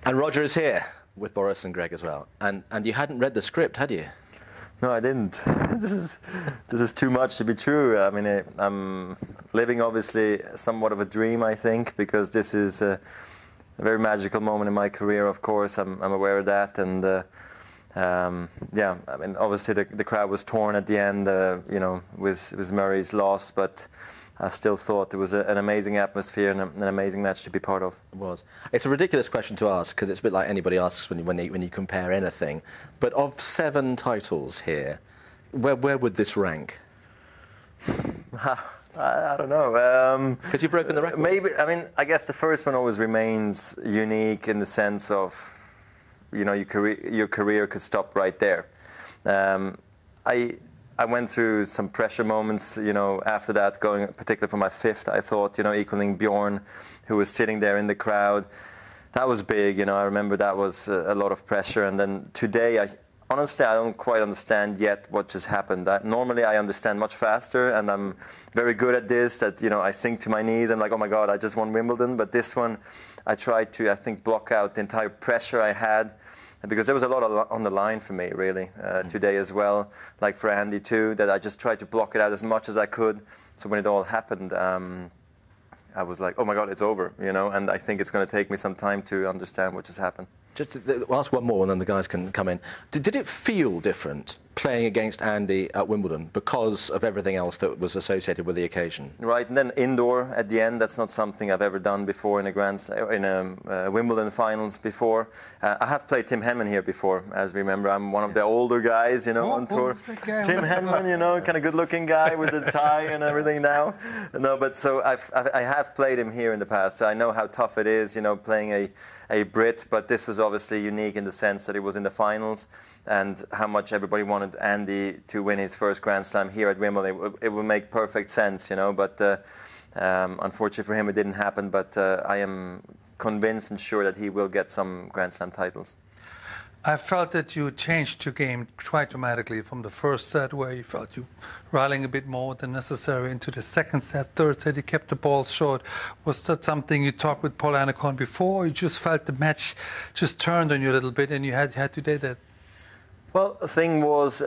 And Roger is here with Boris and Greg as well. And you hadn't read the script, had you? No, I didn't. This is too much to be true. I mean, I'm living obviously somewhat of a dream, I think, because this is a very magical moment in my career. Of course, I'm aware of that, and yeah, I mean, obviously the crowd was torn at the end, you know, with Murray's loss, but I still thought it was an amazing atmosphere and an amazing match to be part of. It was. It's a ridiculous question to ask because it's a bit like anybody asks when you compare anything. But of 7 titles here, where would this rank? I don't know. Because you've broken the record. Maybe. I mean, I guess the first one always remains unique in the sense of, you know, your career could stop right there. I went through some pressure moments, you know, after that, going particularly for my 5th, I thought, you know, equaling Bjorn, who was sitting there in the crowd. That was big, you know, I remember that was a lot of pressure. And then today, honestly, I don't quite understand yet what just happened. Normally, I understand much faster, and I'm very good at this, that, you know, I sink to my knees. I'm like, oh my God, I just won Wimbledon. But this one, I tried to, I think, block out the entire pressure I had, because there was a lot on the line for me, really, today as well, like for Andy too, that I just tried to block it out as much as I could. So when it all happened, I was like, oh my God, it's over, you know, and I think it's going to take me some time to understand what just happened. Just to ask one more and then the guys can come in. Did it feel different playing against Andy at Wimbledon because of everything else that was associated with the occasion? Right, and then indoor at the end, that's not something I've ever done before in a Wimbledon finals before. I have played Tim Henman here before, as we remember. I'm one of the older guys, you know, on tour. Tim Henman, you know, kind of good-looking guy with the tie and everything now. No, but so I have played him here in the past, so I know how tough it is, you know, playing a Brit, but this was obviously unique in the sense that it was in the finals, and how much everybody wanted Andy to win his first Grand Slam here at Wimbledon. It would make perfect sense, you know, but unfortunately for him it didn't happen, but I am convinced and sure that he will get some Grand Slam titles. I felt that you changed your game quite dramatically from the first set, where you felt you rallying a bit more than necessary, into the second set, third set, you kept the ball short. Was that something you talked with Paul Anacon before, or you just felt the match just turned on you a little bit and you had to do that? Well, the thing was,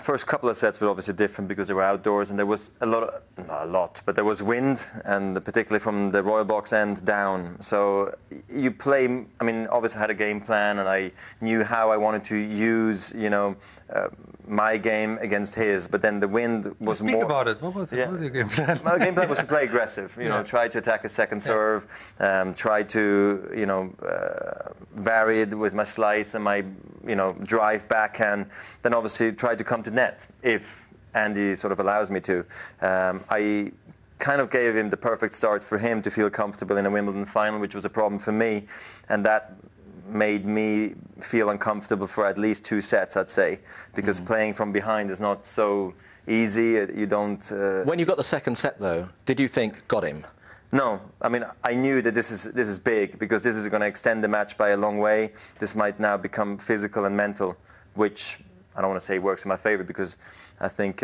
first couple of sets were obviously different because they were outdoors and there was not a lot, but there was wind, and particularly from the Royal Box end down. So you play, I mean, obviously I had a game plan and I knew how I wanted to use, you know, my game against his, but then the wind was more... Speak about it. What was it? Yeah. What was your game plan? My game plan was to play aggressive, you know, try to attack a second serve, try to, you know, vary it with my slice and my, you know, drive backhand, then obviously try to come to net if Andy sort of allows me to. I kind of gave him the perfect start for him to feel comfortable in a Wimbledon final, which was a problem for me, and that made me feel uncomfortable for at least 2 sets, I'd say, because playing from behind is not so easy. You don't... When you got the second set, though, did you think, got him? No, I mean, I knew that this is big, because this is going to extend the match by a long way. This might now become physical and mental, which I don't want to say works in my favor, because I think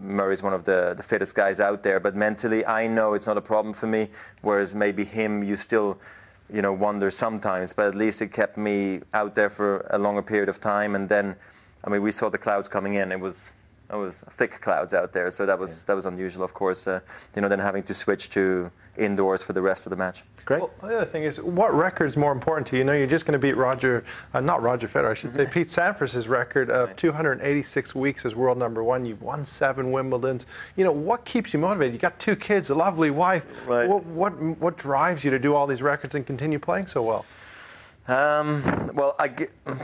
Murray's one of the fittest guys out there. But mentally, I know it's not a problem for me, whereas maybe him, you still, you know, wonder sometimes. But at least it kept me out there for a longer period of time. And then, I mean, we saw the clouds coming in. It was thick clouds out there, so that was unusual, of course. You know, then having to switch to indoors for the rest of the match. Great. Well, the other thing is, what record's more important to you? You know, you're just going to beat not Roger Federer, I should say, Pete Sampras' record of 286 weeks as world #1. You've won 7 Wimbledons. You know, what keeps you motivated? You got 2 kids, a lovely wife. Right. What drives you to do all these records and continue playing so well? Well,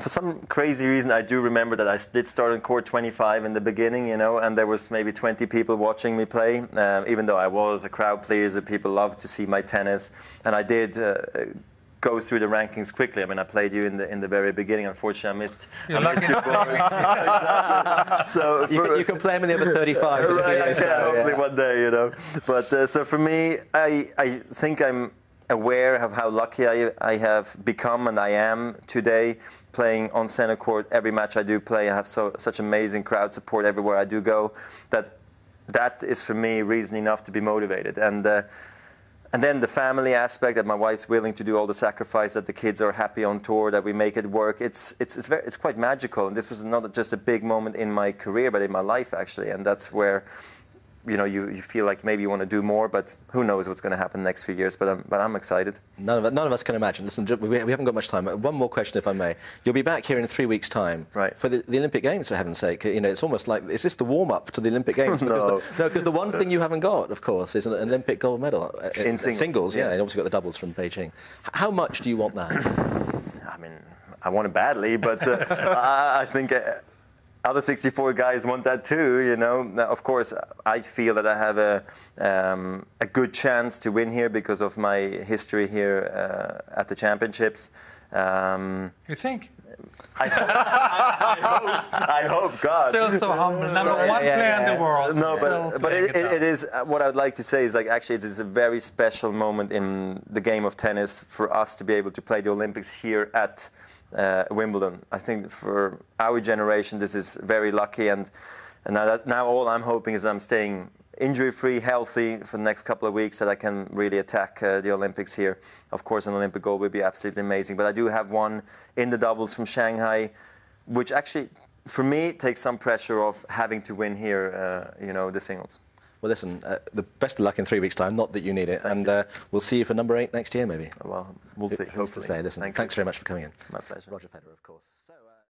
for some crazy reason, I do remember that I did start on court 25 in the beginning, you know, and there was maybe 20 people watching me play. Even though I was a crowd pleaser, people loved to see my tennis, and I did go through the rankings quickly. I mean, I played you in the very beginning. Unfortunately, I missed your Boris. So you can play him in the other 35. Right, hopefully one day, you know. But so for me, I think I'm aware of how lucky I have become, and I am today, playing on center court every match I do play. I have such amazing crowd support everywhere I do go, that is for me reason enough to be motivated. And And then the family aspect, that my wife's willing to do all the sacrifice, that the kids are happy on tour, that we make it work. It's quite magical. And this was not just a big moment in my career, but in my life, actually. And that's where, you know, you feel like maybe you want to do more, but who knows what's going to happen next few years. But I'm excited. None of us can imagine. Listen, we haven't got much time. One more question, if I may. You'll be back here in 3 weeks' time for the Olympic Games, for heaven's sake. You know, it's almost like, is this the warm-up to the Olympic Games? No. Because the one thing you haven't got, of course, is an Olympic gold medal. In singles, yeah. yes. And obviously got the doubles from Beijing. How much do you want that? I mean, I want it badly, but I think... other 64 guys want that too, you know. Now, of course, I feel that I have a good chance to win here because of my history here at the championships. You think? I hope, God. Still so humble. Number one player in the world. No, but it is, what I'd like to say is, like, actually it is a very special moment in the game of tennis for us to be able to play the Olympics here at Wimbledon. I think for our generation this is very lucky, and now all I'm hoping is I'm staying injury-free, healthy for the next couple of weeks, that I can really attack the Olympics here. Of course, an Olympic gold would be absolutely amazing, but I do have one in the doubles from Shanghai, which actually, for me, takes some pressure off having to win here, you know, the singles. Well, listen, the best of luck in 3 weeks' time. Not that you need it. And we'll see you for number 8 next year, maybe. Well, we'll see. Who's to say? Listen, thanks very much for coming in. My pleasure. Roger Federer, of course. So,